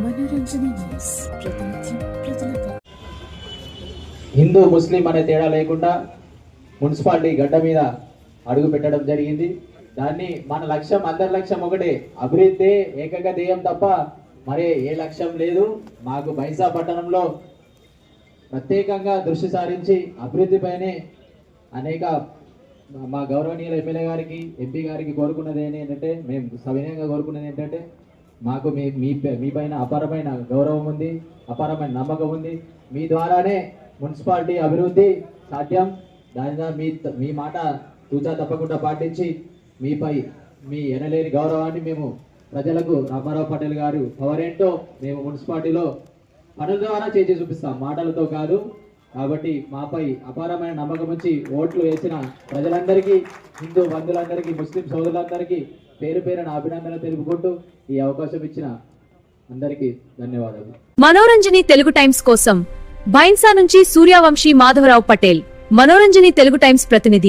మనోరంజని న్యూస్ ప్రతినిత్యం ప్రజలకు. హిందూ ముస్లిం అనే తేడా లేకుండా మున్సిపాలిటీ గడ్డ మీద అడుగు పెట్టడం జరిగింది. దాన్ని మన లక్ష్యం, అందరి లక్ష్యం ఒకటే, అభివృద్ధి ఏకైక ధ్యేయం తప్ప మరే ఏ లక్ష్యం లేదు. మాకు బైంసా పట్టణంలో ప్రత్యేకంగా దృష్టి సారించి అభివృద్ధిపైనే అనేక మా గౌరవనీయుల ఎమ్మెల్యే గారికి, ఎంపీ గారికి కోరుకున్నది ఏంటంటే, మేము సవినయంగా కోరుకున్నది ఏంటంటే, మాకు మీ పైన అపారమైన గౌరవం ఉంది, అపారమైన నమ్మకం ఉంది. మీ ద్వారానే మున్సిపాలిటీ అభివృద్ధి సాధ్యం. దానిగా మీ మాట తూచా తప్పకుండా పాటించి మీపై మీ ఎనలేని గౌరవాన్ని మేము ప్రజలకు రామారావు పటేల్ గారు పవర్ ఏంటో మేము మున్సిపాలిటీలో పనుల ద్వారా చేసి చూపిస్తాం, మాటలతో కాదు. కాబట్టి మాపై అపారమైన నమ్మకం వచ్చి ఓట్లు వేసిన ప్రజలందరికీ, హిందూ బంధువులందరికీ, ముస్లిం సోదరులందరికీ పేరు పేరున అభినందనలు తెలుపుకుంటూ ఈ అవకాశం ఇచ్చిన అందరికీ ధన్యవాదాలు. మనోరంజని తెలుగు టైమ్స్ కోసం బైన్సా నుంచి సూర్యవంశీ మాధవరావు పటేల్, మనోరంజని తెలుగు టైమ్స్ ప్రతినిధి.